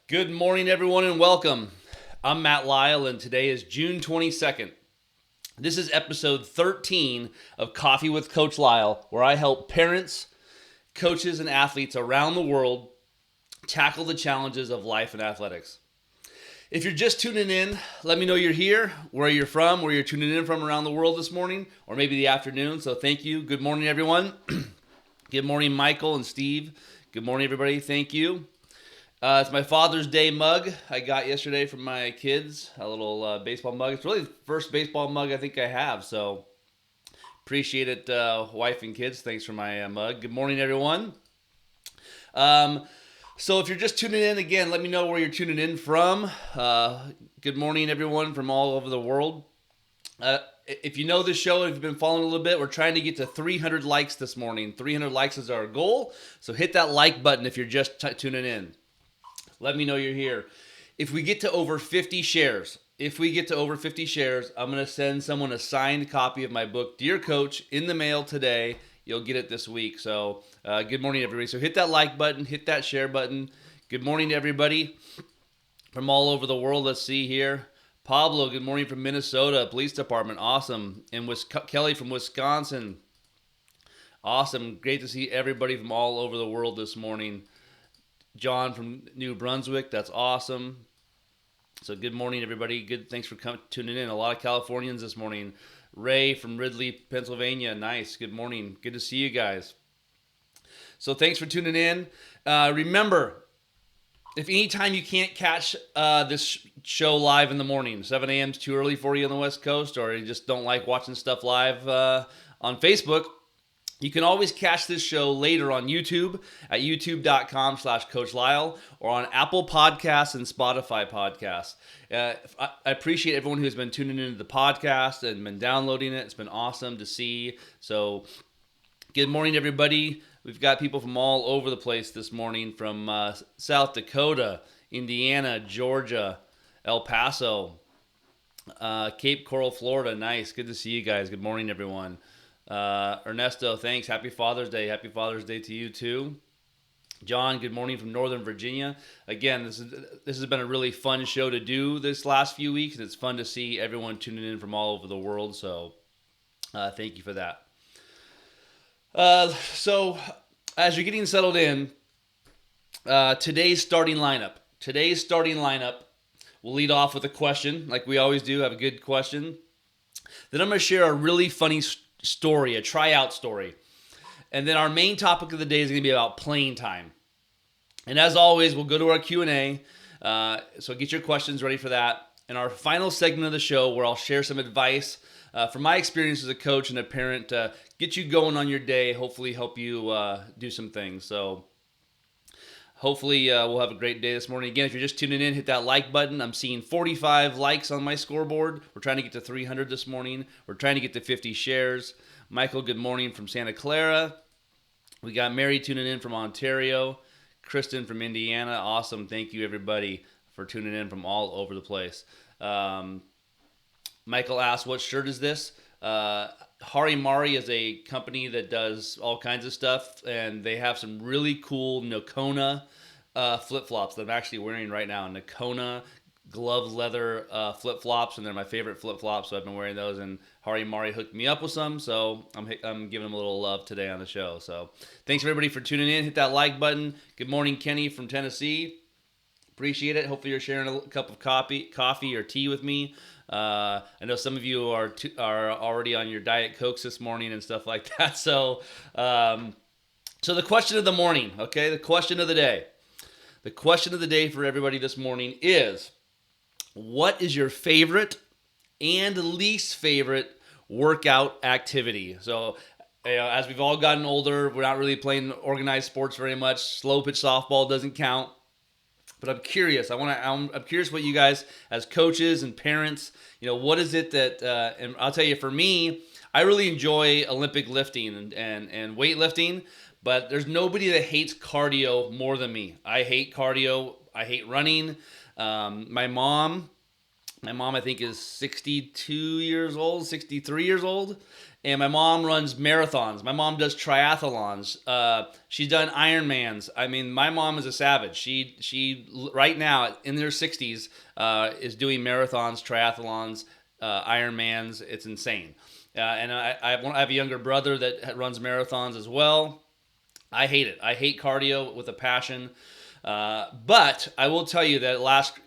Good morning, everyone, and welcome. I'm Matt Lisle, and today is June 22nd. This is episode 13 of Coffee with Coach Lisle, where I help parents, coaches, and athletes around the world tackle the challenges of life and athletics. If you're just tuning in, let me know you're here, where you're from, where you're tuning in from around the world this morning, or maybe the afternoon. So thank you. Good morning, everyone. Good morning, Michael and Steve. Good morning, everybody. Thank you. It's my Father's Day mug I got yesterday from my kids, a little baseball mug. It's really the first baseball mug I think I have, so appreciate it, wife and kids. Thanks for my mug. Good morning, everyone. So if you're just tuning in, again, let me know where you're tuning in from. Good morning, everyone from all over the world. If you know this show, if you've been following a little bit, we're trying to get to 300 likes this morning. 300 likes is our goal, so hit that like button if you're just tuning in. Let me know you're here. If we get to over 50 shares, I'm going to send someone a signed copy of my book, Dear Coach, in the mail today. You'll get it this week. So good morning, everybody. So hit that like button, hit that share button. Good morning to everybody from all over the world. Let's see here. Pablo, good morning from Minnesota, Police Department. Awesome. And Kelly from Wisconsin. Awesome. Great to see everybody from all over the world this morning. John from New Brunswick, that's awesome. So good morning, everybody. Thanks for tuning in. A lot of Californians this morning. Ray from Ridley, Pennsylvania, nice. Good morning. Good to see you guys. So thanks for tuning in. Remember, if anytime you can't catch this show live in the morning, 7 a.m. is too early for you on the West Coast, or you just don't like watching stuff live on Facebook, you can always catch this show later on YouTube at youtube.com/Coach Lisle or on Apple Podcasts and Spotify Podcasts. I appreciate everyone who's been tuning into the podcast and been downloading it. It's been awesome to see. So good morning, everybody. We've got people from all over the place this morning, from South Dakota, Indiana, Georgia, El Paso, Cape Coral, Florida. Nice. Good to see you guys. Good morning, everyone. Ernesto, thanks. Happy Father's Day. Happy Father's Day to you too. John, good morning from Northern Virginia. Again, this has been a really fun show to do this last few weeks, and it's fun to see everyone tuning in from all over the world. So, thank you for that. So, as you're getting settled in, today's starting lineup. We'll lead off with a question, like we always do. Have a good question. Then I'm going to share a really funny story, a tryout story. And then our main topic of the day is going to be about playing time. And as always, we'll go to our Q&A. So get your questions ready for that. And our final segment of the show, where I'll share some advice from my experience as a coach and a parent to get you going on your day, hopefully help you do some things. So hopefully we'll have a great day this morning. Again, if you're just tuning in, hit that like button. I'm seeing 45 likes on my scoreboard. We're trying to get to 300 this morning. We're trying to get to 50 shares. Michael, good morning from Santa Clara. We got Mary tuning in from Ontario. Kristen from Indiana. Awesome. Thank you, everybody, for tuning in from all over the place. Michael asked, what shirt is this? Harimari is a company that does all kinds of stuff, and they have some really cool Nakona flip-flops that I'm actually wearing right now. Nakona glove leather flip-flops, and they're my favorite flip-flops, so I've been wearing those, and Harimari hooked me up with some, so I'm giving them a little love today on the show. So thanks, everybody, for tuning in. Hit that like button. Good morning, Kenny from Tennessee. Appreciate it. Hopefully you're sharing a cup of coffee or tea with me. I know some of you are already on your Diet Cokes this morning and stuff like that. So the question of the morning, okay? The question of the day. The question of the day for everybody this morning is, what is your favorite and least favorite workout activity? So, as we've all gotten older, we're not really playing organized sports very much. Slow pitch softball doesn't count. But I'm curious. I'm curious what you guys, as coaches and parents, what is it that? And I'll tell you, for me, I really enjoy Olympic lifting and weightlifting. But there's nobody that hates cardio more than me. I hate cardio. I hate running. My mom My mom, I think, is 62 years old, 63 years old. And my mom runs marathons. My mom does triathlons. She's done Ironmans. I mean, my mom is a savage. She right now, in their 60s, is doing marathons, triathlons, Ironmans. It's insane. And I have a younger brother that runs marathons as well. I hate it. I hate cardio with a passion. But I will tell you that last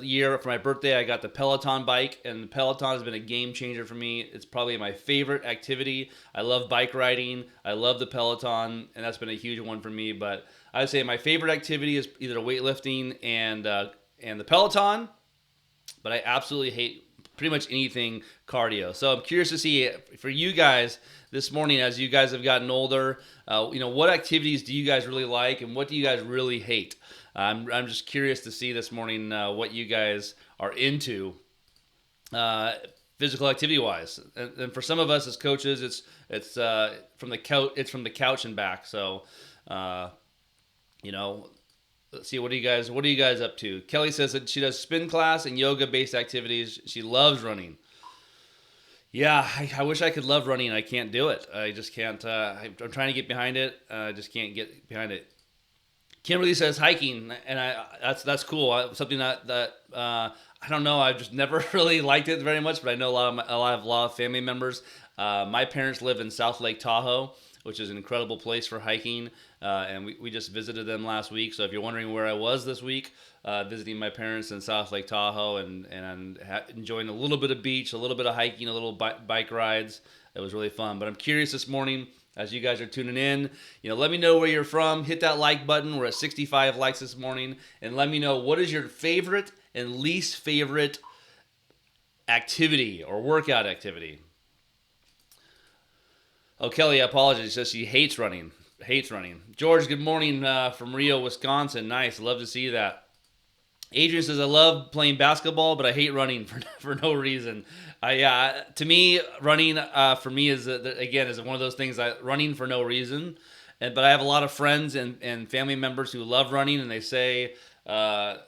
year for my birthday, I got the Peloton bike, and the Peloton has been a game changer for me. It's probably my favorite activity. I love bike riding. I love the Peloton, and that's been a huge one for me. But I would say my favorite activity is either weightlifting and the Peloton, but I absolutely hate pretty much anything cardio. So I'm curious to see for you guys this morning, as you guys have gotten older, what activities do you guys really like, and what do you guys really hate? I'm just curious to see this morning what you guys are into, physical activity wise. And for some of us as coaches, it's from the couch. It's from the couch and back. So, let's see, what are you guys up to? Kelly says that she does spin class and yoga based activities. She loves running. Yeah, I wish I could love running. I can't do it. I just can't. I'm trying to get behind it. I just can't get behind it. Kimberly says hiking, and that's cool. Something that I don't know. I've just never really liked it very much, but I know a lot of family members. My parents live in South Lake Tahoe, which is an incredible place for hiking, and we just visited them last week. So if you're wondering where I was this week, visiting my parents in South Lake Tahoe and enjoying a little bit of beach, a little bit of hiking, a little bike rides. It was really fun. But I'm curious this morning, as you guys are tuning in, let me know where you're from. Hit that like button. We're at 65 likes this morning. And let me know, what is your favorite and least favorite activity or workout activity? Oh, Kelly, I apologize. She says she hates running. George, good morning from Rio, Wisconsin. Nice. Love to see that. Adrian says, I love playing basketball, but I hate running for no reason. To me, running for me is one of those things. Running for no reason, but I have a lot of friends and family members who love running, and they say, how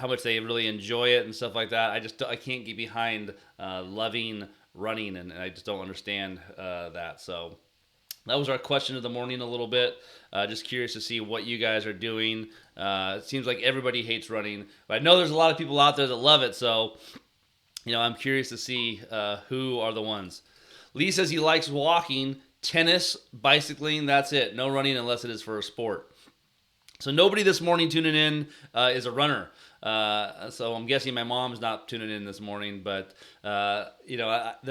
much they really enjoy it and stuff like that. I can't get behind loving running, and I just don't understand that. So that was our question of the morning a little bit. Just curious to see what you guys are doing. It seems like everybody hates running, but I know there's a lot of people out there that love it. So, I'm curious to see who are the ones. Lee says he likes walking, tennis, bicycling. That's it. No running unless it is for a sport. So nobody this morning tuning in is a runner. So I'm guessing my mom's not tuning in this morning, but there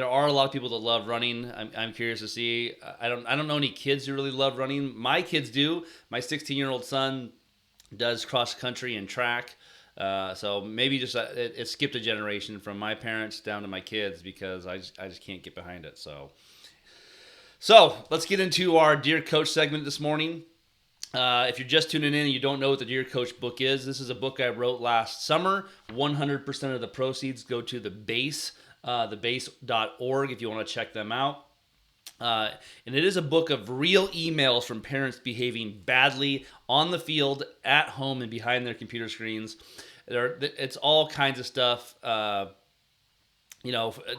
are a lot of people that love running. I'm curious to see. I don't know any kids who really love running. My kids do. My 16-year-old son does cross country and track. So maybe just it skipped a generation from my parents down to my kids, because I just can't get behind it. So let's get into our Dear Coach segment this morning. If you're just tuning in and you don't know what the Dear Coach book is, this is a book I wrote last summer. 100% of the proceeds go to the base, thebase.org, if you want to check them out. And it is a book of real emails from parents behaving badly on the field, at home, and behind their computer screens. It's all kinds of stuff,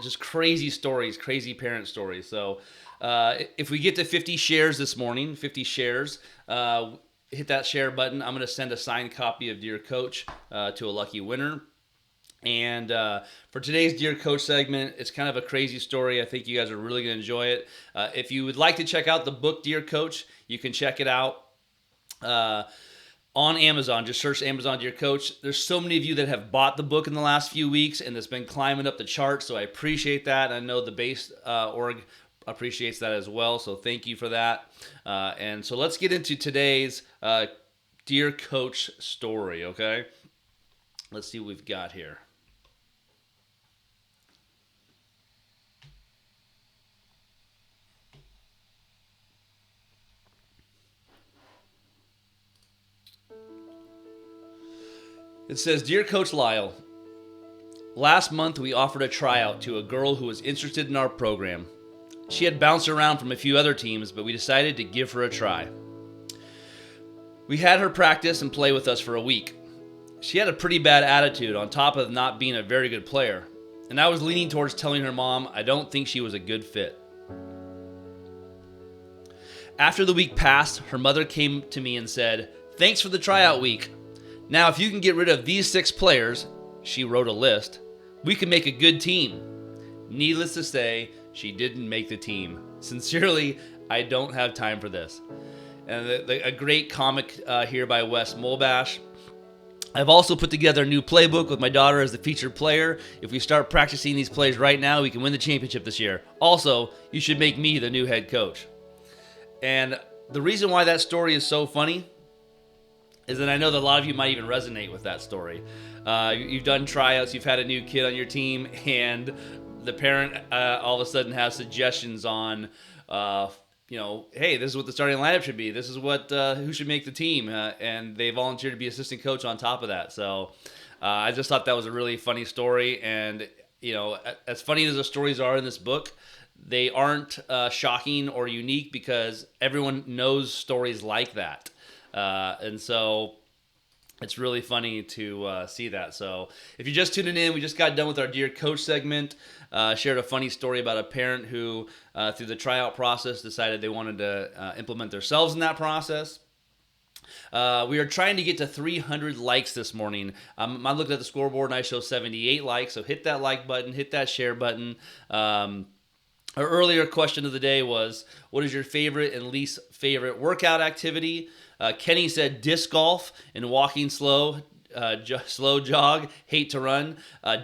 just crazy stories, crazy parent stories. So if we get to 50 shares this morning, 50 shares, hit that share button. I'm going to send a signed copy of Dear Coach to a lucky winner. And for today's Dear Coach segment, it's kind of a crazy story. I think you guys are really going to enjoy it. If you would like to check out the book Dear Coach, you can check it out on Amazon. Just search Amazon Dear Coach. There's so many of you that have bought the book in the last few weeks, and it's been climbing up the charts, so I appreciate that. I know the base org appreciates that as well, so thank you for that. And so let's get into today's Dear Coach story, okay? Let's see what we've got here. It says, Dear Coach Lisle, last month we offered a tryout to a girl who was interested in our program. She had bounced around from a few other teams, but we decided to give her a try. We had her practice and play with us for a week. She had a pretty bad attitude on top of not being a very good player, and I was leaning towards telling her mom I don't think she was a good fit. After the week passed, her mother came to me and said, "Thanks for the tryout week. Now, if you can get rid of these 6 players," she wrote a list, "we can make a good team." Needless to say, she didn't make the team. Sincerely, I don't have time for this. And a great comic here by Wes Mulbash. I've also put together a new playbook with my daughter as the featured player. If we start practicing these plays right now, we can win the championship this year. Also, you should make me the new head coach. And the reason why that story is so funny is that I know that a lot of you might even resonate with that story. You've done tryouts, you've had a new kid on your team, and the parent all of a sudden has suggestions on, hey, this is what the starting lineup should be. This is what who should make the team, and they volunteered to be assistant coach on top of that. So I just thought that was a really funny story, and as funny as the stories are in this book, they aren't shocking or unique because everyone knows stories like that, and so it's really funny to see that. So if you're just tuning in, we just got done with our Dear Coach segment. Shared a funny story about a parent who, through the tryout process, decided they wanted to implement themselves in that process. We are trying to get to 300 likes this morning. I looked at the scoreboard and I show 78 likes, so hit that like button, hit that share button. Our earlier question of the day was, what is your favorite and least favorite workout activity? Kenny said disc golf and walking slow, slow jog, hate to run.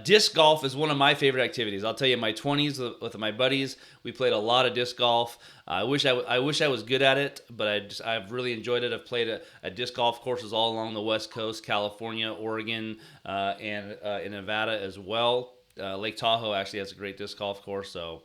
Disc golf is one of my favorite activities. I'll tell you, in my 20s with my buddies, we played a lot of disc golf. I wish I was good at it, but I've really enjoyed it. I've played at disc golf courses all along the West Coast, California, Oregon, and in Nevada as well. Lake Tahoe actually has a great disc golf course. So,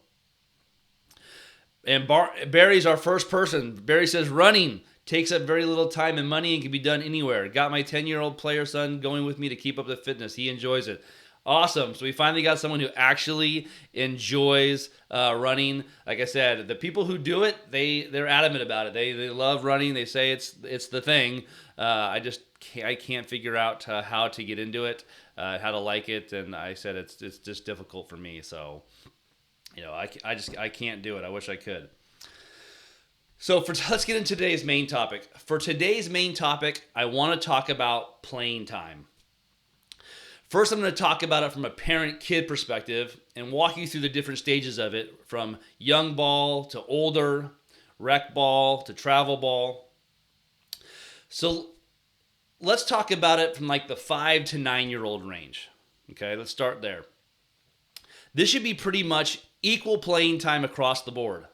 and Barry's our first person. Barry says running takes up very little time and money and can be done anywhere. Got my 10-year-old player son going with me to keep up the fitness. He enjoys it. Awesome. So we finally got someone who actually enjoys running. Like I said, the people who do it, they're adamant about it. They love running. They say it's the thing. I can't figure out how to get into it, how to like it, and I said it's just difficult for me. So I can't do it. I wish I could. So let's get into today's main topic. For today's main topic, I want to talk about playing time. First, I'm going to talk about it from a parent-kid perspective and walk you through the different stages of it, from young ball to older, rec ball to travel ball. So let's talk about it from like the 5 to 9-year-old range. Okay, let's start there. This should be pretty much equal playing time across the board.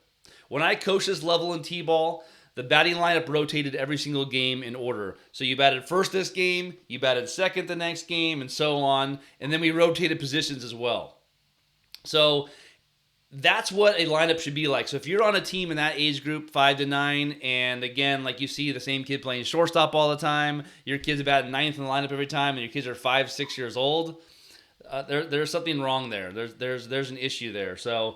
When I coached this level in T-ball, the batting lineup rotated every single game in order. So you batted first this game, you batted second the next game, and so on. And then we rotated positions as well. So that's what a lineup should be like. So if you're on a team in that age group, 5 to 9, and again, like you see the same kid playing shortstop all the time, your kid's batting ninth in the lineup every time, and your kids are 5, 6 years old, there's something wrong there. There's an issue there. So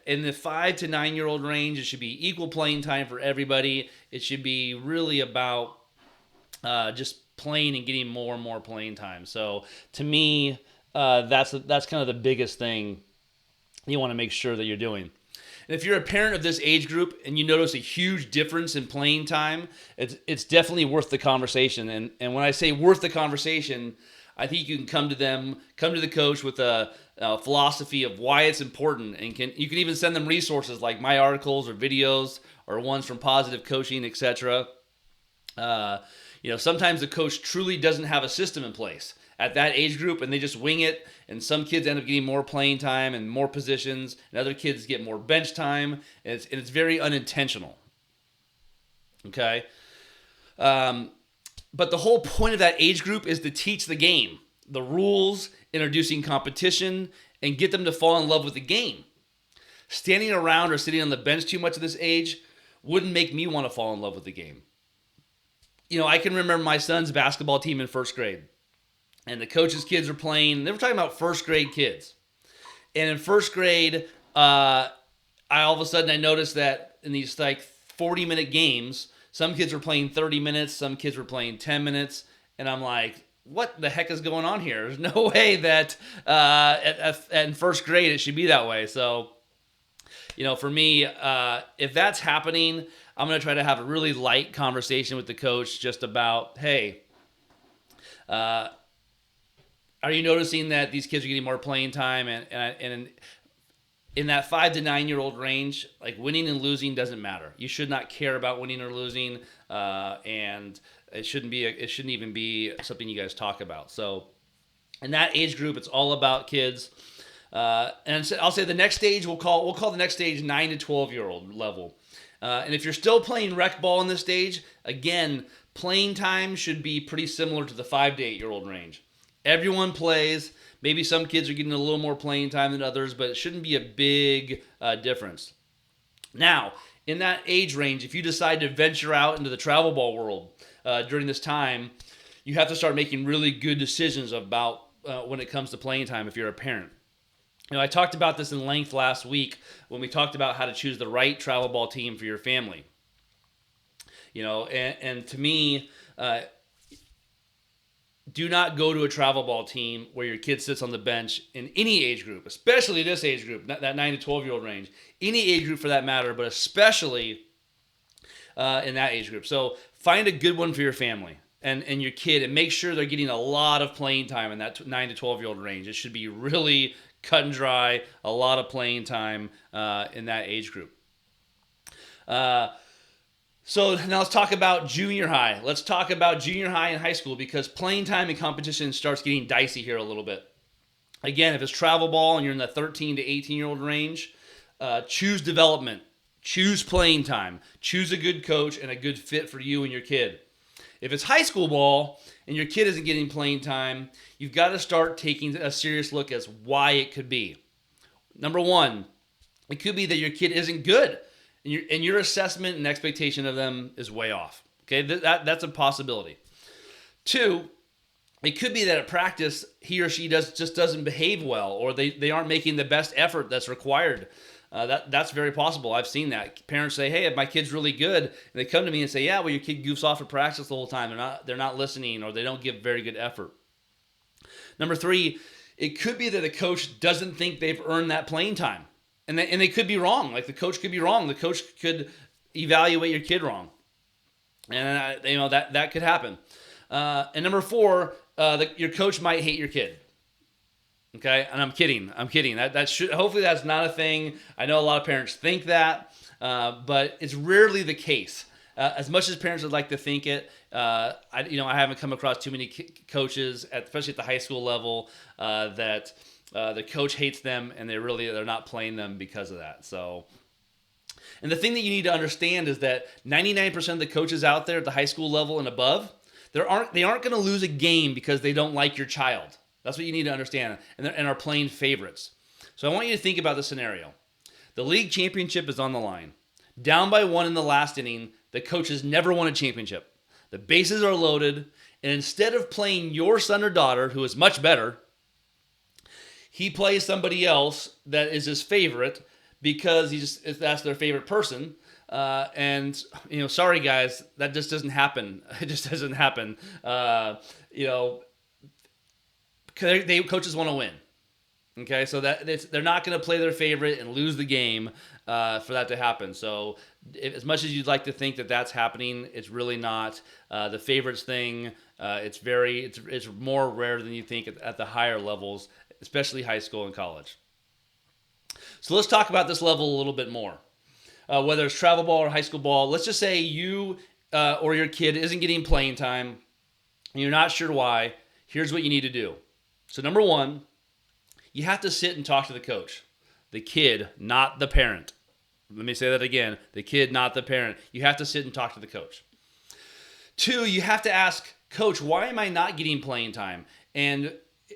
in the 5 to 9-year-old range, it should be equal playing time for everybody. It should be really about just playing and getting more and more playing time. So to me, that's kind of the biggest thing you want to make sure that you're doing. And if you're a parent of this age group and you notice a huge difference in playing time, it's definitely worth the conversation. And when I say worth the conversation, I think you can come to the coach with a philosophy of why it's important, and you can even send them resources like my articles or videos or ones from Positive Coaching, etc. Sometimes the coach truly doesn't have a system in place at that age group, and they just wing it, and some kids end up getting more playing time and more positions, and other kids get more bench time, and it's very unintentional. Okay? But the whole point of that age group is to teach the game, the rules, introducing competition, and get them to fall in love with the game. Standing around or sitting on the bench too much at this age wouldn't make me want to fall in love with the game. I can remember my son's basketball team in first grade, and the coach's kids were playing. They were talking about first grade kids. And in first grade, all of a sudden I noticed that in these like 40-minute games, some kids were playing 30 minutes, some kids were playing 10 minutes, and I'm like, what the heck is going on here? There's no way that in first grade it should be that way. So, for me, if that's happening, I'm going to try to have a really light conversation with the coach just about, hey, are you noticing that these kids are getting more playing time? And in that 5 to 9 year old range, like winning and losing doesn't matter. You should not care about winning or losing, and it shouldn't even be something you guys talk about. So in that age group, it's all about kids. And so I'll say the next stage we'll call the next stage 9 to 12 year old level. And if you're still playing rec ball in this stage, again, playing time should be pretty similar to the 5 to 8 year old range. Everyone plays. Maybe some kids are getting a little more playing time than others, but it shouldn't be a big difference. Now, in that age range, if you decide to venture out into the travel ball world during this time, you have to start making really good decisions about when it comes to playing time if you're a parent. I talked about this in length last week when we talked about how to choose the right travel ball team for your family. And to me, do not go to a travel ball team where your kid sits on the bench in any age group, especially this age group, that 9 to 12 year old range. Any age group for that matter, but especially in that age group. So find a good one for your family and your kid, and make sure they're getting a lot of playing time in that 9 to 12 year old range. It should be really cut and dry, a lot of playing time in that age group. So now let's talk about junior high. Let's talk about junior high and high school, because playing time and competition starts getting dicey here a little bit. Again, if it's travel ball and you're in the 13 to 18-year-old range, choose development, choose playing time, choose a good coach and a good fit for you and your kid. If it's high school ball and your kid isn't getting playing time, you've got to start taking a serious look as why it could be. Number one, it could be that your kid isn't good. And your assessment and expectation of them is way off. Okay, that's a possibility. Two, it could be that at practice he or she just doesn't behave well, or they aren't making the best effort that's required. That's very possible. I've seen that. Parents say, "Hey, if my kid's really good," and they come to me and say, "Yeah, well, your kid goofs off at practice the whole time. They're not listening, or they don't give very good effort." Number three, it could be that the coach doesn't think they've earned that playing time. And they could be wrong. Like the coach could be wrong. The coach could evaluate your kid wrong, and that could happen. And number four, your coach might hate your kid. Okay, and I'm kidding. That should, hopefully that's not a thing. I know a lot of parents think that, but it's rarely the case. As much as parents would like to think it, I haven't come across too many coaches, especially at the high school level, that. The coach hates them, and they're not playing them because of that. So, and the thing that you need to understand is that 99% of the coaches out there at the high school level and above, they aren't going to lose a game because they don't like your child. That's what you need to understand, and are playing favorites. So I want you to think about the scenario. The league championship is on the line. Down by 1 in the last inning, the coaches never won a championship. The bases are loaded, and instead of playing your son or daughter, who is much better, he plays somebody else that is his favorite because that's their favorite person. And sorry guys, that just doesn't happen. It just doesn't happen. Coaches want to win. Okay, so they're not going to play their favorite and lose the game for that to happen. So as much as you'd like to think that that's happening, it's really not. The favorites thing, it's more rare than you think at the higher levels, especially high school and college. So let's talk about this level a little bit more. Whether it's travel ball or high school ball, let's just say you or your kid isn't getting playing time and you're not sure why. Here's what you need to do. So number one, you have to sit and talk to the coach. The kid, not the parent. Let me say that again. The kid, not the parent. You have to sit and talk to the coach. Two, you have to ask, Coach, why am I not getting playing time? And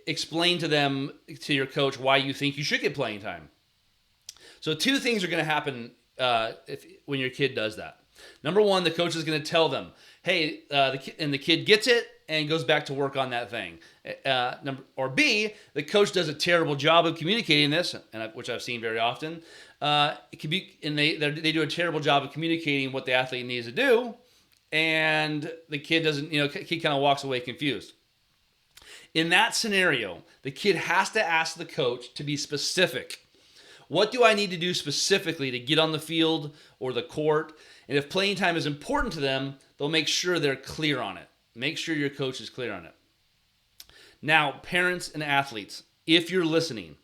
explain to your coach, why you think you should get playing time. So two things are going to happen when your kid does that. Number one, the coach is going to tell them, hey, the kid gets it and goes back to work on that thing. Or B, the coach does a terrible job of communicating this, which I've seen very often. It can be, and they do a terrible job of communicating what the athlete needs to do, and the kid doesn't. Kid kind of walks away confused. In that scenario, the kid has to ask the coach to be specific. What do I need to do specifically to get on the field or the court? And if playing time is important to them, they'll make sure they're clear on it. Make sure your coach is clear on it. Now, parents and athletes, if you're listening,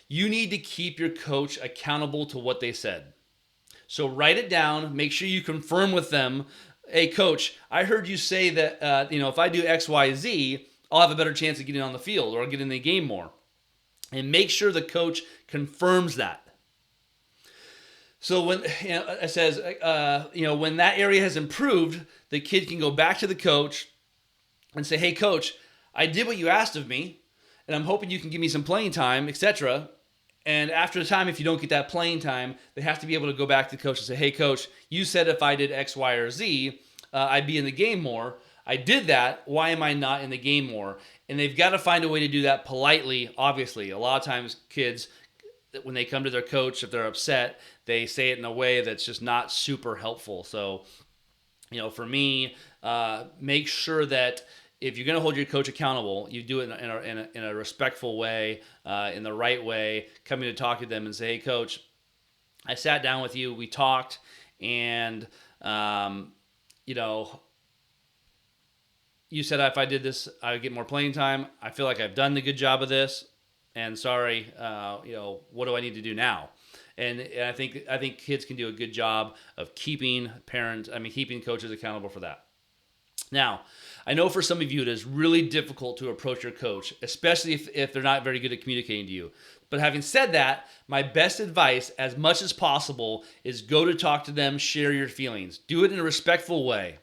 you need to keep your coach accountable to what they said. So write it down. Make sure you confirm with them, hey, coach, I heard you say that if I do X, Y, Z, I'll have a better chance of getting on the field or getting in the game more. And make sure the coach confirms that. So when it says, when that area has improved, the kid can go back to the coach and say, hey, coach, I did what you asked of me, and I'm hoping you can give me some playing time, etc. And after the time, if you don't get that playing time, they have to be able to go back to the coach and say, hey, coach, you said if I did X, Y, or Z, I'd be in the game more. I did that. Why am I not in the game more? And they've got to find a way to do that politely, obviously. A lot of times kids, when they come to their coach, if they're upset, they say it in a way that's just not super helpful. So, for me, make sure that if you're going to hold your coach accountable, you do it in a respectful way, in the right way, coming to talk to them and say, hey, coach, I sat down with you, we talked, and, you said if I did this, I would get more playing time. I feel like I've done the good job of this, and sorry, what do I need to do now? And I think kids can do a good job of keeping coaches accountable for that. Now, I know for some of you it is really difficult to approach your coach, especially if they're not very good at communicating to you. But having said that, my best advice, as much as possible, is go to talk to them, share your feelings. Do it in a respectful way.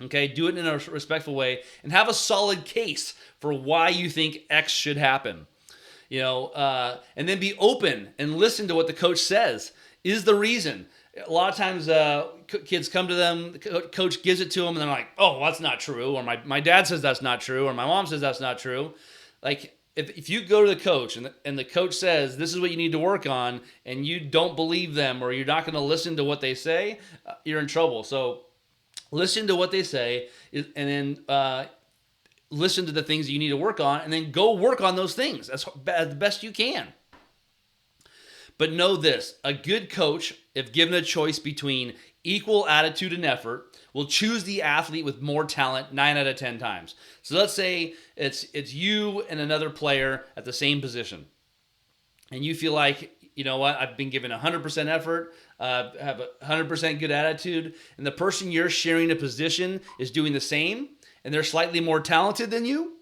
Okay, do it in a respectful way and have a solid case for why you think X should happen. And then be open and listen to what the coach says is the reason. A lot of times kids come to them, the coach gives it to them, and they're like, oh, well, that's not true, or my dad says that's not true, or my mom says that's not true. Like, if you go to the coach and the coach says this is what you need to work on, and you don't believe them or you're not going to listen to what they say, you're in trouble. So listen to what they say, and then listen to the things that you need to work on, and then go work on those things as the best you can. But know this, a good coach, if given a choice between equal attitude and effort, will choose the athlete with more talent 9 out of 10 times. So let's say it's you and another player at the same position. And you feel like, you know what, I've been given 100% effort, have a 100% good attitude, and the person you're sharing a position is doing the same, and they're slightly more talented than you,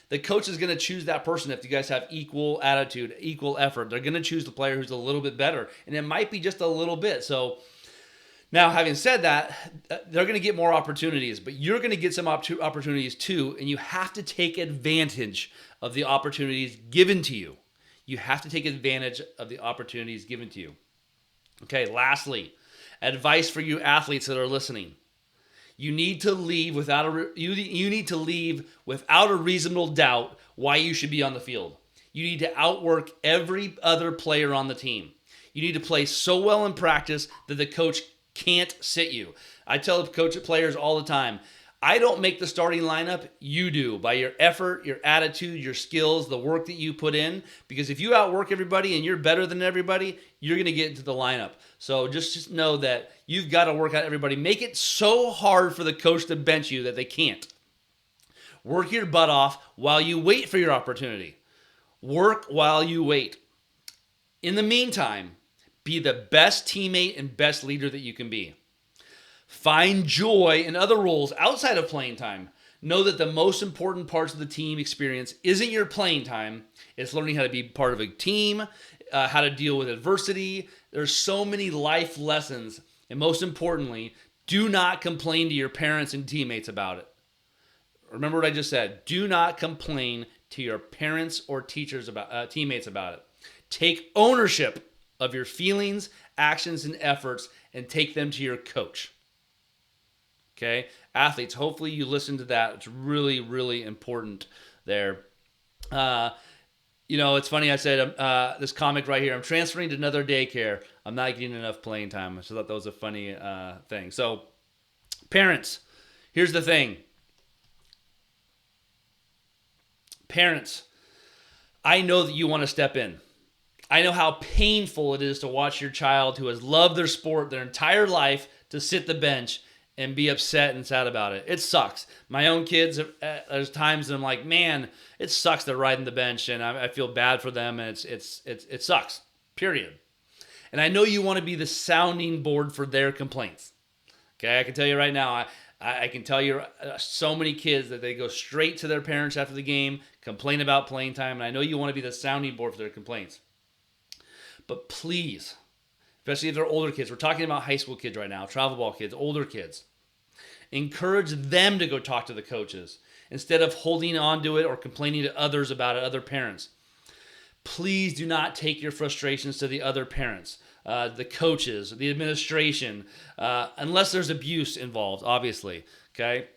the coach is going to choose that person if you guys have equal attitude, equal effort. They're going to choose the player who's a little bit better, and it might be just a little bit. So now, having said that, they're going to get more opportunities, but you're going to get some opportunities too, and you have to take advantage of the opportunities given to you. You have to take advantage of the opportunities given to you. Okay, lastly, advice for you athletes that are listening. You need to leave without a reasonable doubt why you should be on the field. You need to outwork every other player on the team. You need to play so well in practice that the coach can't sit you. I tell the players all the time, I don't make the starting lineup, you do, by your effort, your attitude, your skills, the work that you put in. Because if you outwork everybody and you're better than everybody, you're going to get into the lineup. So just know that you've got to work out everybody. Make it so hard for the coach to bench you that they can't. Work your butt off while you wait for your opportunity. Work while you wait. In the meantime, be the best teammate and best leader that you can be. Find joy in other roles outside of playing time. Know that the most important parts of the team experience isn't your playing time. It's learning how to be part of a team, how to deal with adversity. There's so many life lessons. And most importantly, do not complain to your parents and teammates about it. Remember what I just said. Do not complain to your parents or teachers teammates about it. Take ownership of your feelings, actions, and efforts, and take them to your coach. Okay, athletes, hopefully you listen to that. It's really, really important there. It's funny, I said this comic right here, I'm transferring to another daycare. I'm not getting enough playing time. So I thought that was a funny thing. So, parents, here's the thing. Parents, I know that you want to step in. I know how painful it is to watch your child who has loved their sport their entire life to sit the bench and be upset and sad about it. It sucks. My own kids, there's times that I'm like, man, it sucks they're riding the bench, and I feel bad for them, and it sucks, period. And I know you want to be the sounding board for their complaints. Okay, I can tell you right now, I can tell you so many kids that they go straight to their parents after the game, complain about playing time, and I know you want to be the sounding board for their complaints. But please, especially if they're older kids, we're talking about high school kids right now, travel ball kids, older kids, encourage them to go talk to the coaches instead of holding on to it or complaining to others about it, other parents. Please do not take your frustrations to the other parents, the coaches, the administration, unless there's abuse involved, obviously, okay?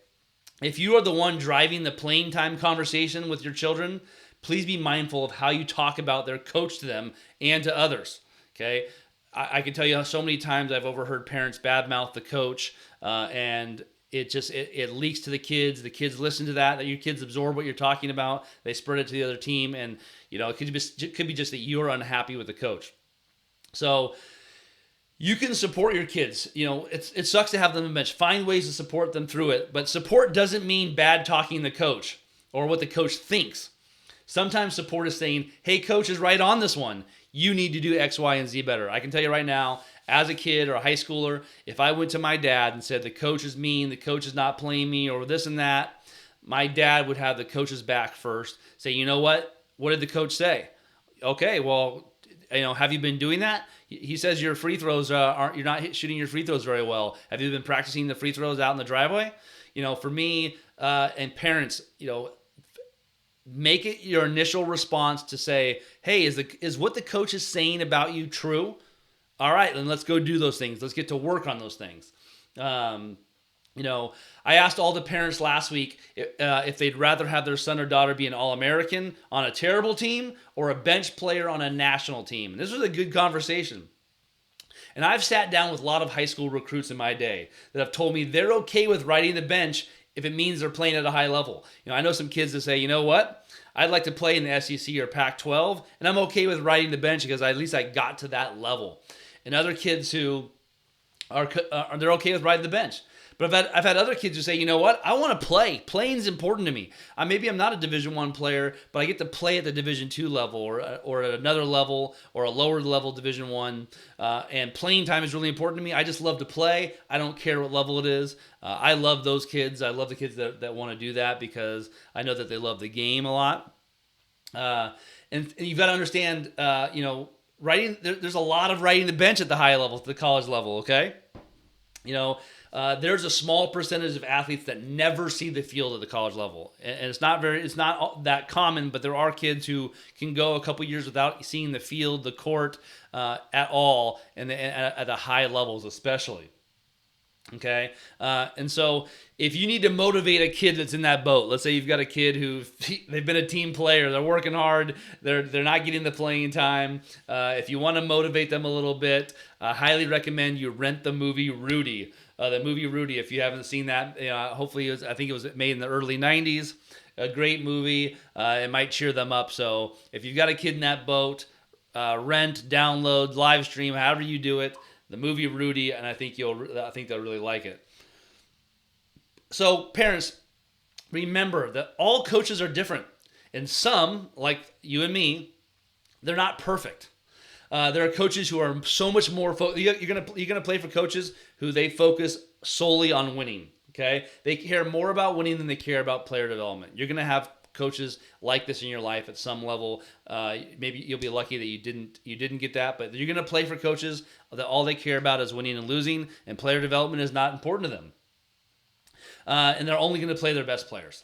If you are the one driving the playing time conversation with your children, please be mindful of how you talk about their coach to them and to others, okay? I can tell you how so many times I've overheard parents badmouth the coach, and it leaks to the kids. The kids listen to that your kids absorb what you're talking about. They spread it to the other team, and it could be just that you're unhappy with the coach. So you can support your kids. It sucks to have them on the bench. Find ways to support them through it, but support doesn't mean bad talking the coach or what the coach thinks. Sometimes support is saying, hey, coach is right on this one. You need to do X, Y, and Z better. I can tell you right now, as a kid or a high schooler, if I went to my dad and said the coach is mean, the coach is not playing me, or this and that, my dad would have the coach's back first. Say, you know what? What did the coach say? Okay, well, have you been doing that? He says your free throws you're not shooting your free throws very well. Have you been practicing the free throws out in the driveway? For me and parents, make it your initial response to say, hey, is what the coach is saying about you true? All right, then let's go do those things. Let's get to work on those things. I asked all the parents last week if they'd rather have their son or daughter be an All-American on a terrible team or a bench player on a national team. And this was a good conversation. And I've sat down with a lot of high school recruits in my day that have told me they're okay with riding the bench if it means they're playing at a high level. I know some kids that say, you know what? I'd like to play in the SEC or Pac-12, and I'm okay with riding the bench because at least I got to that level. And other kids who they're okay with riding the bench. But I've had other kids who say, you know what? I want to play. Playing is important to me. Maybe I'm not a Division I player, but I get to play at the Division II level or at another level or a lower level Division I. And playing time is really important to me. I just love to play. I don't care what level it is. I love those kids. I love the kids that want to do that because I know that they love the game a lot. And you've got to understand, riding. There's a lot of riding the bench at the high level, the college level. Okay, there's a small percentage of athletes that never see the field at the college level, and it's not that common. But there are kids who can go a couple years without seeing the field, the court at all, and at the high levels especially. Okay, and so if you need to motivate a kid that's in that boat, let's say you've got a kid who they've been a team player, they're working hard, they're not getting the playing time. If you want to motivate them a little bit, I highly recommend you rent the movie Rudy. The movie Rudy, if you haven't seen that, hopefully I think it was made in the early 90s. A great movie. It might cheer them up. So if you've got a kid in that boat, rent, download, live stream, however you do it, the movie Rudy, and I think they'll really like it. So parents, remember that all coaches are different, and some, like you and me, they're not perfect. There are coaches who are so much more. You're gonna play for coaches who they focus solely on winning. Okay, they care more about winning than they care about player development. You're gonna have coaches like this in your life at some level. Maybe you'll be lucky that you didn't get that, but you're going to play for coaches that all they care about is winning and losing, and player development is not important to them. And they're only going to play their best players.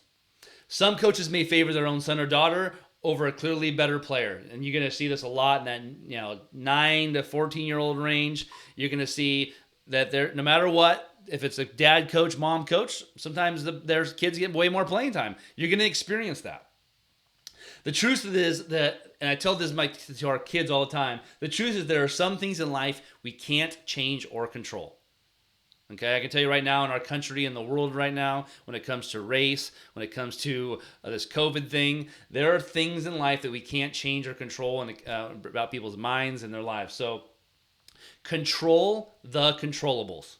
Some coaches may favor their own son or daughter over a clearly better player, and you're going to see this a lot in that 9 to 14-year-old range. You're going to see that no matter what. If it's a dad coach, mom coach, sometimes there's kids get way more playing time. You're going to experience that. The truth is that, and I tell this to our kids all the time, the truth is there are some things in life we can't change or control. Okay, I can tell you right now in our country and the world right now, when it comes to race, when it comes to this COVID thing, there are things in life that we can't change or control and about people's minds and their lives. So control the controllables.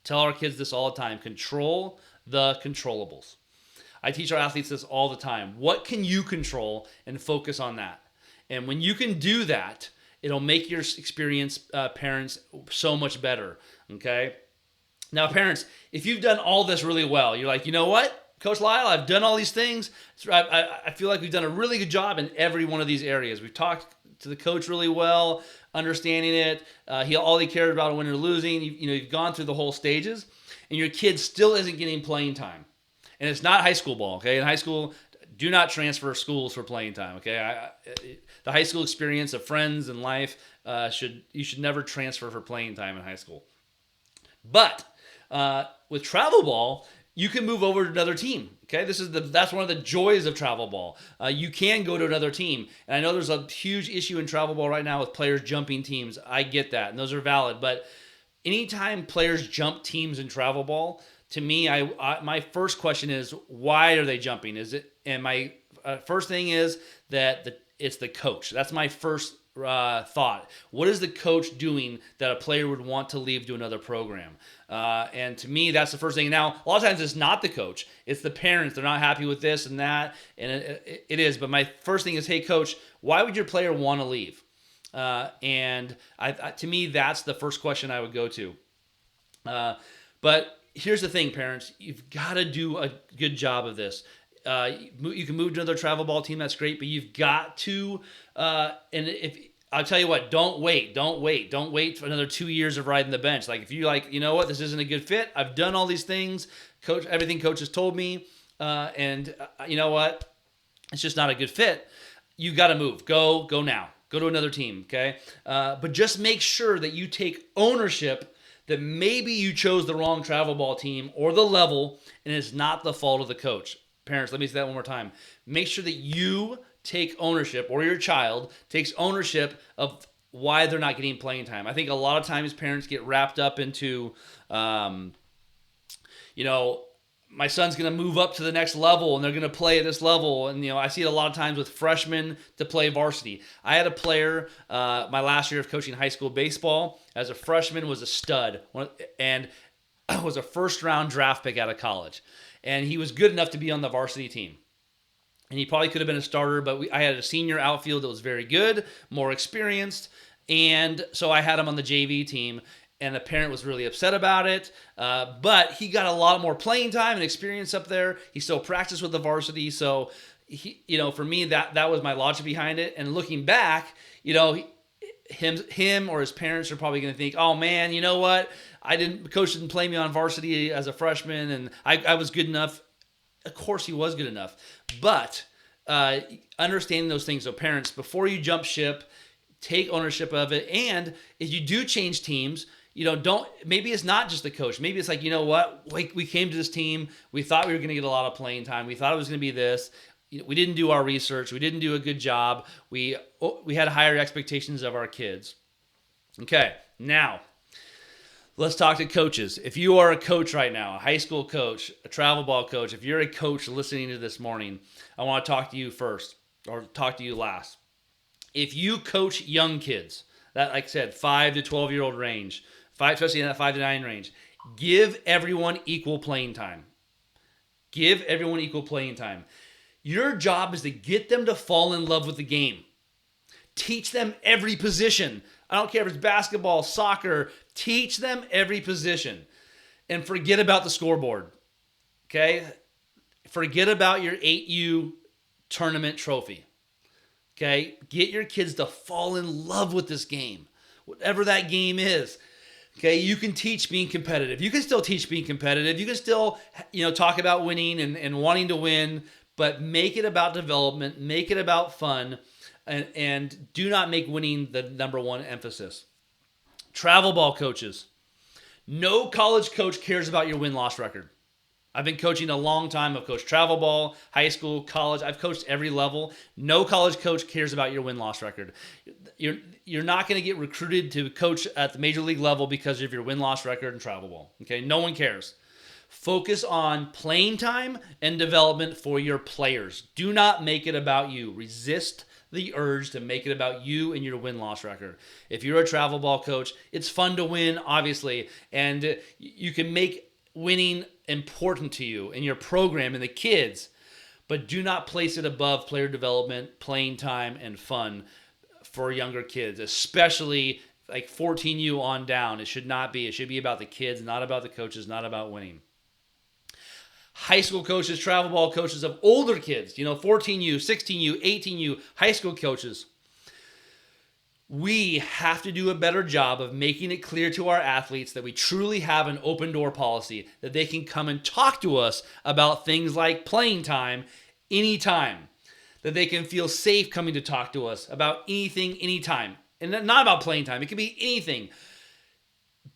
Tell our kids this all the time. Control the controllables. I teach our athletes this all the time. What can you control and focus on that? And when you can do that, it'll make your experience, parents, so much better. Okay? Now, parents, if you've done all this really well, you're like, you know what, Coach Lisle, I've done all these things. I feel like we've done a really good job in every one of these areas. We've talked to the coach really well, understanding it. All he cared about when you're losing. You've gone through the whole stages, and your kid still isn't getting playing time. And it's not high school ball, okay? In high school, do not transfer schools for playing time, okay? The high school experience of friends and life, you should never transfer for playing time in high school. But with travel ball, you can move over to another team. Okay, that's one of the joys of travel ball. You can go to another team, and I know there's a huge issue in travel ball right now with players jumping teams. I get that, and those are valid. But anytime players jump teams in travel ball, to me, my first question is, why are they jumping? And my first thing is that it's the coach. That's my first thought. What is the coach doing that a player would want to leave to another program? And to me, that's the first thing. Now, a lot of times it's not the coach. It's the parents. They're not happy with this and that. And it is. But my first thing is, hey, coach, why would your player want to leave? And to me, that's the first question I would go to. But here's the thing, parents. You've got to do a good job of this. You can move to another travel ball team. That's great. But you've got to, I'll tell you what, don't wait for another 2 years of riding the bench. Like if you you know what, this isn't a good fit. I've done all these things, coach, everything coach has told me, and you know what, it's just not a good fit. You got to move. Go now. Go to another team. Okay, but just make sure that you take ownership that maybe you chose the wrong travel ball team or the level, and it's not the fault of the coach. Parents, let me say that one more time. Make sure that you take ownership, or your child takes ownership of why they're not getting playing time. I think a lot of times parents get wrapped up into, my son's going to move up to the next level and they're going to play at this level. And, I see it a lot of times with freshmen to play varsity. I had a player, my last year of coaching high school baseball, as a freshman, was a stud and was a first-round draft pick out of college. And he was good enough to be on the varsity team. And he probably could have been a starter, but I had a senior outfield that was very good, more experienced. And so I had him on the JV team, and the parent was really upset about it. But he got a lot more playing time and experience up there. He still practiced with the varsity. So, for me, that was my logic behind it. And looking back, him or his parents are probably going to think, oh man, you know what? Coach didn't play me on varsity as a freshman, and I was good enough. Of course he was good enough. But understanding those things, so parents, before you jump ship, take ownership of it. And if you do change teams, maybe it's not just the coach. Maybe it's like, you know what? We came to this team. We thought we were going to get a lot of playing time. We thought it was going to be this. We didn't do our research. We didn't do a good job. We had higher expectations of our kids. Okay, now let's talk to coaches. If you are a coach right now, a high school coach, a travel ball coach, if you're a coach listening to this morning, I want to talk to you first, or talk to you last. If you coach young kids, that, like I said, 5 to 12-year-old range, especially in that 5 to 9 range, give everyone equal playing time. Give everyone equal playing time. Your job is to get them to fall in love with the game. Teach them every position. I don't care if it's basketball, soccer. Teach them every position. And forget about the scoreboard. Okay? Forget about your 8U tournament trophy. Okay? Get your kids to fall in love with this game. Whatever that game is. Okay? You can teach being competitive. You can still teach being competitive. You can still, talk about winning and wanting to win. But make it about development. Make it about fun. And do not make winning the number one emphasis. Travel ball coaches. No college coach cares about your win-loss record. I've been coaching a long time. I've coached travel ball, high school, college. I've coached every level. No college coach cares about your win-loss record. you're not going to get recruited to coach at the major league level because of your win-loss record and travel ball. Okay, no one cares. Focus on playing time and development for your players. Do not make it about you. Resist the urge to make it about you and your win-loss record. If you're a travel ball coach, it's fun to win, obviously, and you can make winning important to you and your program and the kids, but do not place it above player development, playing time, and fun for younger kids, especially like 14U on down. It should not be. It should be about the kids, not about the coaches, not about winning. High school coaches, travel ball coaches of older kids, 14U, 16U, 18U, high school coaches. We have to do a better job of making it clear to our athletes that we truly have an open door policy, that they can come and talk to us about things like playing time anytime, that they can feel safe coming to talk to us about anything, anytime. And not about playing time. It can be anything.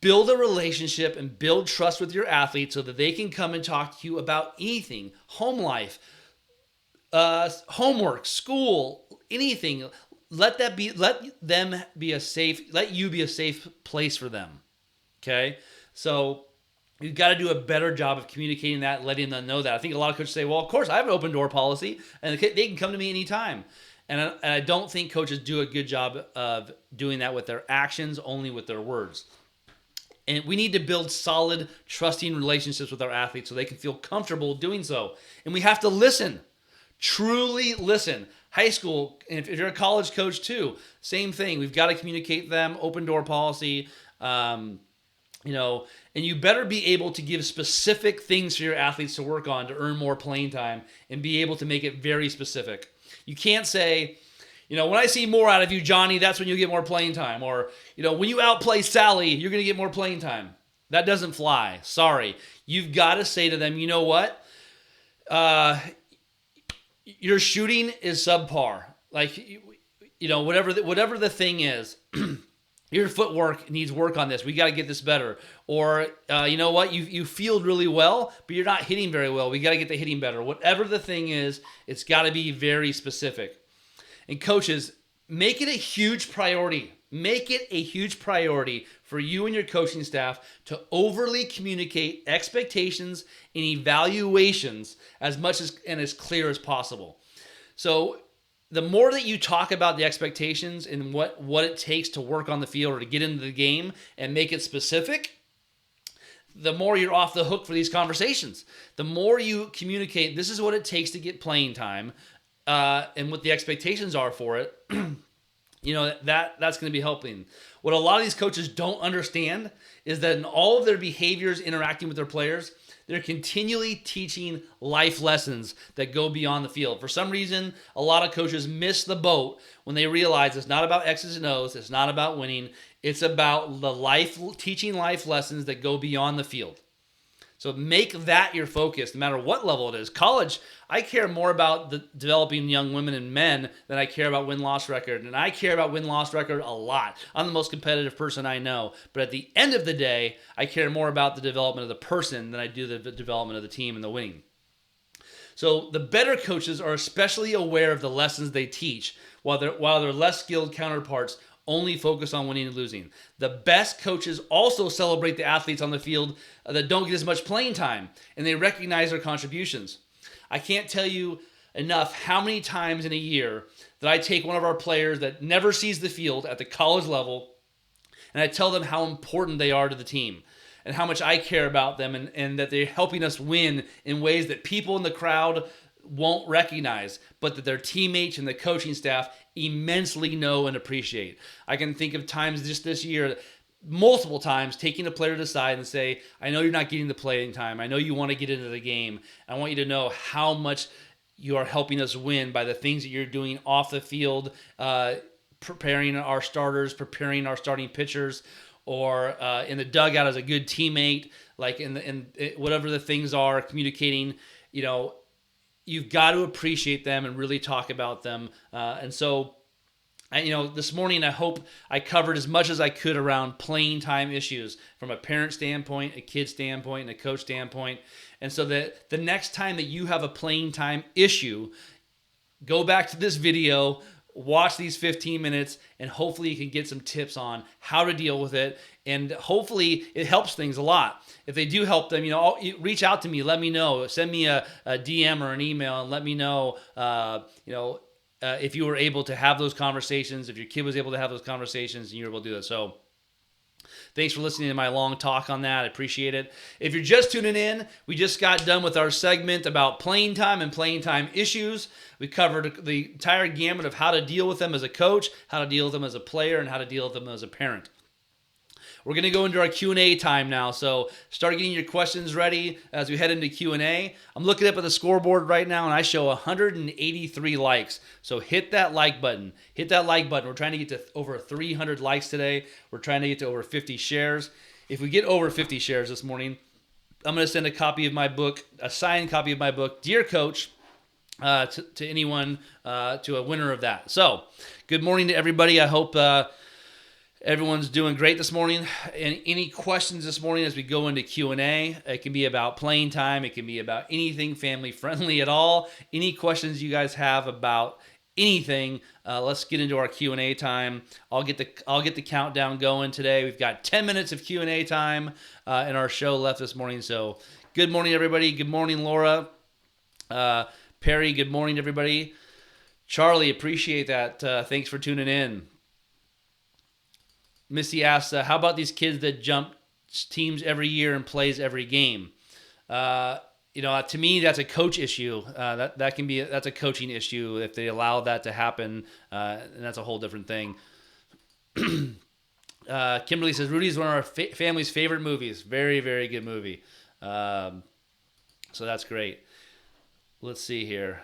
Build a relationship and build trust with your athletes so that they can come and talk to you about anything, home life, homework, school, anything. Let you be a safe place for them. Okay? So you've got to do a better job of communicating that, letting them know that. I think a lot of coaches say, well, of course, I have an open door policy and they can come to me anytime. And I don't think coaches do a good job of doing that with their actions, only with their words. And we need to build solid, trusting relationships with our athletes so they can feel comfortable doing so. And we have to listen, truly listen. High school, and if you're a college coach too, same thing. We've got to communicate them, open door policy, and you better be able to give specific things for your athletes to work on to earn more playing time and be able to make it very specific. You can't say, when I see more out of you, Johnny, that's when you get more playing time. Or, when you outplay Sally, you're going to get more playing time. That doesn't fly. Sorry. You've got to say to them, you know what? Your shooting is subpar. Like, whatever the thing is, your footwork needs work on this. We got to get this better. Or, you know what? You field really well, but you're not hitting very well. We got to get the hitting better. Whatever the thing is, it's got to be very specific. And coaches, make it a huge priority. Make it a huge priority for you and your coaching staff to overly communicate expectations and evaluations as much and as clear as possible. So the more that you talk about the expectations and what it takes to work on the field or to get into the game and make it specific, the more you're off the hook for these conversations. The more you communicate, this is what it takes to get playing time, and what the expectations are for it, that's going to be helping. What a lot of these coaches don't understand is that in all of their behaviors interacting with their players, they're continually teaching life lessons that go beyond the field. For some reason, a lot of coaches miss the boat when they realize it's not about X's and O's, it's not about winning, it's about teaching life lessons that go beyond the field. So make that your focus, no matter what level it is. College, I care more about developing young women and men than I care about win-loss record. And I care about win-loss record a lot. I'm the most competitive person I know. But at the end of the day, I care more about the development of the person than I do the development of the team and the winning. So the better coaches are especially aware of the lessons they teach, while their less skilled counterparts only focus on winning and losing. The best coaches also celebrate the athletes on the field that don't get as much playing time, and they recognize their contributions. I can't tell you enough how many times in a year that I take one of our players that never sees the field at the college level, and I tell them how important they are to the team and how much I care about them and that they're helping us win in ways that people in the crowd won't recognize, but that their teammates and the coaching staff immensely know and appreciate. I can think of times just this year, multiple times, taking a player to the side and say, I know you're not getting the playing time. I know you want to get into the game. I want you to know how much you are helping us win by the things that you're doing off the field, preparing our starters, preparing our starting pitchers, or in the dugout as a good teammate, like in whatever the things are, communicating, you've got to appreciate them and really talk about them. And so, this morning, I hope I covered as much as I could around playing time issues from a parent standpoint, a kid standpoint, and a coach standpoint. And so that the next time that you have a playing time issue, go back to this video, watch these 15 minutes, and hopefully you can get some tips on how to deal with it. And hopefully it helps things a lot. If they do help them, reach out to me. Let me know. Send me a DM or an email and let me know, if you were able to have those conversations, if your kid was able to have those conversations and you were able to do that. So thanks for listening to my long talk on that. I appreciate it. If you're just tuning in, we just got done with our segment about playing time and playing time issues. We covered the entire gamut of how to deal with them as a coach, how to deal with them as a player, and how to deal with them as a parent. We're going to go into our Q&A time now, so start getting your questions ready as we head into Q&A. I'm looking up at the scoreboard right now, and I show 183 likes. So hit that like button. Hit that like button. We're trying to get to over 300 likes today. We're trying to get to over 50 shares. If we get over 50 shares this morning, I'm going to send a copy of my book, a signed copy of my book, Dear Coach, to anyone, to a winner of that. So good morning to everybody. I hope everyone's doing great this morning. And any questions this morning as we go into Q&A? It can be about playing time. It can be about anything family friendly at all. Any questions you guys have about anything, let's get into our Q&A time. I'll get the countdown going today. We've got 10 minutes of Q&A time in our show left this morning. So good morning, everybody. Good morning, Laura. Perry, good morning, everybody. Charlie, appreciate that. Thanks for tuning in. Missy asks, how about these kids that jump teams every year and plays every game? To me, that's a coach issue. That's a coaching issue if they allow that to happen, and that's a whole different thing. Kimberly says, Rudy's one of our family's favorite movies. Very, very good movie. So that's great. Let's see here.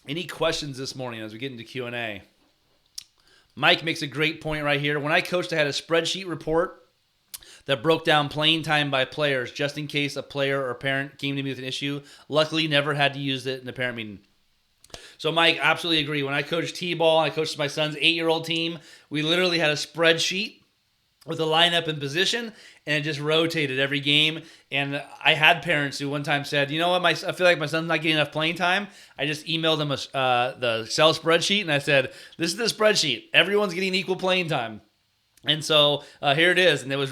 Any questions this morning as we get into Q&A? Mike makes a great point right here. When I coached, I had a spreadsheet report that broke down playing time by players just in case a player or parent came to me with an issue. Luckily, never had to use it in a parent meeting. So, Mike, absolutely agree. When I coached T-ball, I coached my son's 8-year-old team, we literally had a spreadsheet with a lineup and position, and it just rotated every game. And I had parents who one time said, you know what, I feel like my son's not getting enough playing time. I just emailed them the Excel spreadsheet, and I said, this is the spreadsheet. Everyone's getting equal playing time. And so here it is, and it was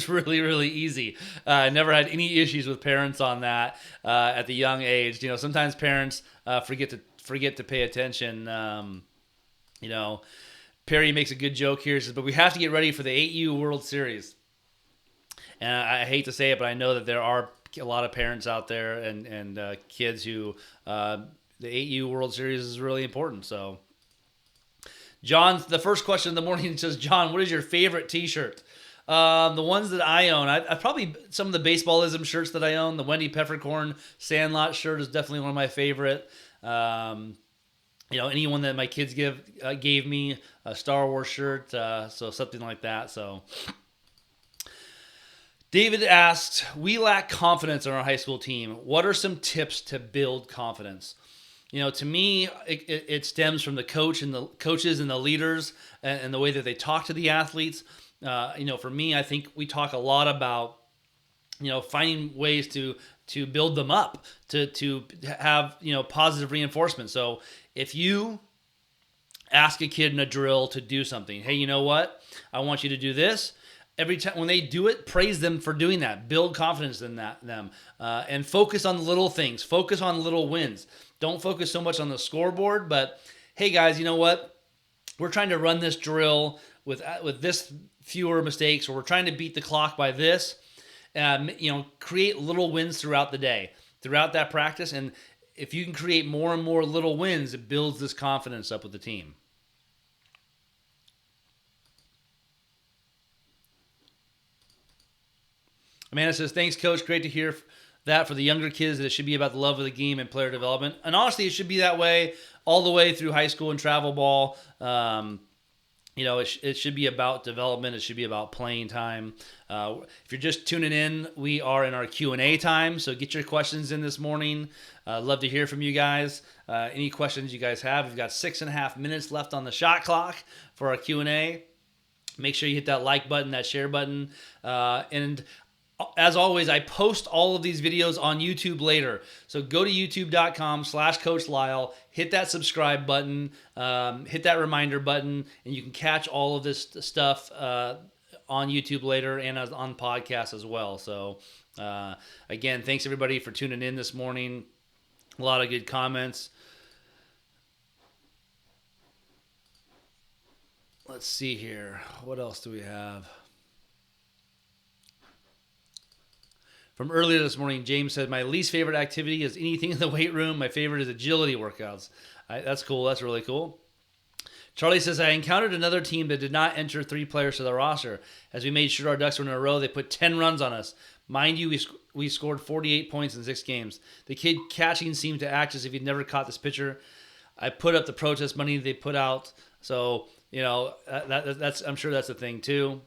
really, really easy. I never had any issues with parents on that at the young age. Sometimes parents forget to pay attention. Perry makes a good joke here. He says, but we have to get ready for the 8U World Series. And I hate to say it, but I know that there are a lot of parents out there and kids who the 8U World Series is really important. So, John, the first question of the morning says, John, what is your favorite T-shirt? The ones that I own, I probably some of the baseballism shirts that I own. The Wendy Peppercorn Sandlot shirt is definitely one of my favorite. Anyone that my kids gave me a Star Wars shirt, so something like that. So, David asked, we lack confidence on our high school team. What are some tips to build confidence? To me, it stems from the coach and the coaches and the leaders and the way that they talk to the athletes. For me, I think we talk a lot about, finding ways to build them up, to have, positive reinforcement. So if you ask a kid in a drill to do something, hey, you know what? I want you to do this. Every time when they do it, praise them for doing that. Build confidence in them, and focus on the little things. Focus on little wins. Don't focus so much on the scoreboard. But hey, guys, you know what? We're trying to run this drill with this fewer mistakes, or we're trying to beat the clock by this. Create little wins throughout the day, throughout that practice, and if you can create more and more little wins, it builds this confidence up with the team. Amanda says, thanks, Coach. Great to hear that for the younger kids, that it should be about the love of the game and player development. And honestly, it should be that way all the way through high school and travel ball. It should be about development. It should be about playing time. If you're just tuning in, we are in our Q&A time, so get your questions in this morning. Love to hear from you guys. Any questions you guys have. We've got 6.5 minutes left on the shot clock for our Q&A. Make sure you hit that like button, that share button. And as always, I post all of these videos on YouTube later. So go to youtube.com/Coach Lisle, hit that subscribe button, hit that reminder button, and you can catch all of this stuff on YouTube later and on podcasts as well. So again, thanks everybody for tuning in this morning. A lot of good comments. Let's see here. What else do we have? From earlier this morning, James said, my least favorite activity is anything in the weight room. My favorite is agility workouts. That's cool. That's really cool. Charlie says, I encountered another team that did not enter 3 players to the roster. As we made sure our ducks were in a row, they put 10 runs on us. Mind you, we scored 48 points in 6 games. The kid catching seemed to act as if he'd never caught this pitcher. I put up the protest money they put out. So, that's I'm sure that's a thing too.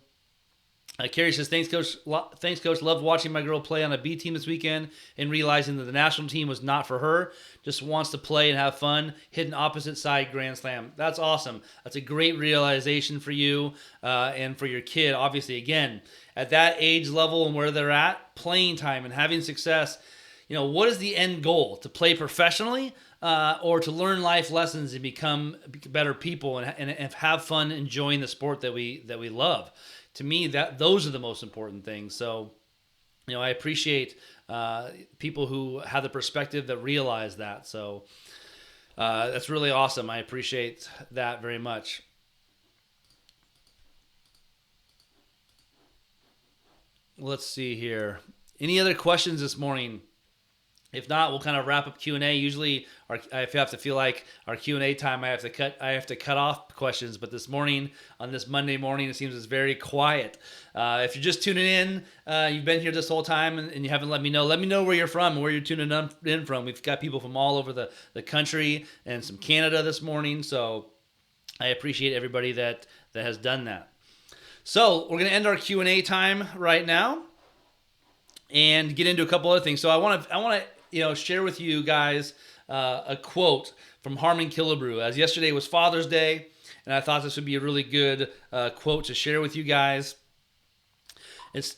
Carrie says, thanks, Coach. Loved watching my girl play on a B team this weekend and realizing that the national team was not for her. Just wants to play and have fun. Hit an opposite side grand slam. That's awesome. That's a great realization for you and for your kid. Obviously, again, at that age level and where they're at, playing time and having success, what is the end goal? To play professionally or to learn life lessons and become better people and have fun enjoying the sport that we love? To me, those are the most important things. So, I appreciate people who have the perspective that realize that. So, that's really awesome. I appreciate that very much. Let's see here. Any other questions this morning? If not, we'll kind of wrap up Q&A. Usually, if you have to feel like our Q&A time, I have to cut off questions. But this morning, on this Monday morning, it seems it's very quiet. If you're just tuning in, you've been here this whole time and you haven't let me know where you're from and where you're tuning in from. We've got people from all over the country and some Canada this morning. So I appreciate everybody that has done that. So we're going to end our Q&A time right now and get into a couple other things. So I want to share with you guys a quote from Harmon Killebrew. As yesterday was Father's Day, and I thought this would be a really good quote to share with you guys.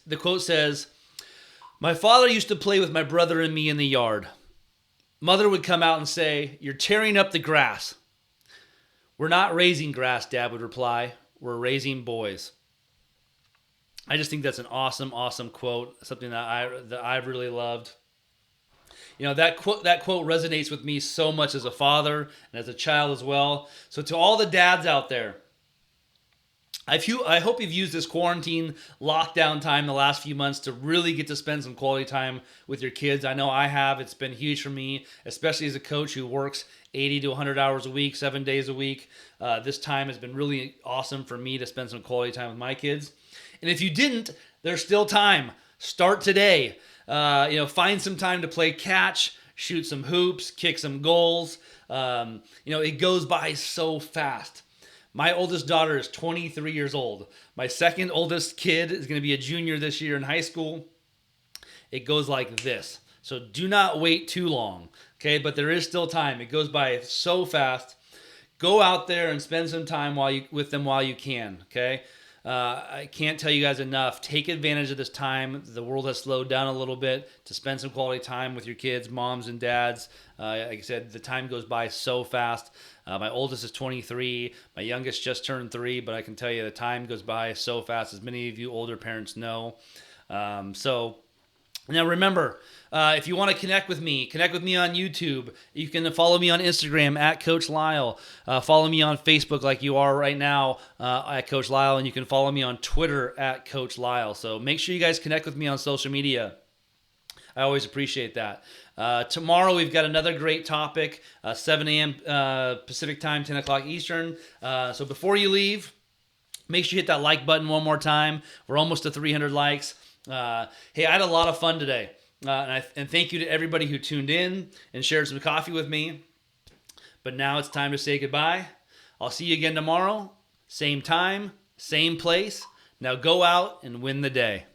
The quote says, my father used to play with my brother and me in the yard. Mother would come out and say, you're tearing up the grass. We're not raising grass, Dad would reply. We're raising boys. I just think that's an awesome, awesome quote, something that I've really loved. That quote resonates with me so much as a father and as a child as well. So to all the dads out there, I hope you've used this quarantine lockdown time the last few months to really get to spend some quality time with your kids. I know I have. It's been huge for me, especially as a coach who works 80 to 100 hours a week, 7 days a week. This time has been really awesome for me to spend some quality time with my kids. And if you didn't, there's still time. Start today. Find some time to play catch, shoot some hoops, kick some goals. It goes by so fast. My oldest daughter is 23 years old. My second oldest kid is going to be a junior this year in high school. It goes like this. So do not wait too long, okay? But there is still time. It goes by so fast. Go out there and spend some time with them while you can, okay? I can't tell you guys enough. Take advantage of this time. The world has slowed down a little bit to spend some quality time with your kids, moms and dads. Like I said, the time goes by so fast. My oldest is 23. My youngest just turned 3, but I can tell you the time goes by so fast, as many of you older parents know. So now remember, if you want to connect with me on YouTube. You can follow me on Instagram at Coach Lisle. Follow me on Facebook like you are right now at Coach Lisle. And you can follow me on Twitter at Coach Lisle. So make sure you guys connect with me on social media. I always appreciate that. Tomorrow we've got another great topic, 7 a.m. Pacific time, 10 o'clock Eastern. So before you leave, make sure you hit that like button one more time. We're almost to 300 likes. Hey, I had a lot of fun today. And thank you to everybody who tuned in and shared some coffee with me. But now it's time to say goodbye. I'll see you again tomorrow. Same time, same place. Now go out and win the day.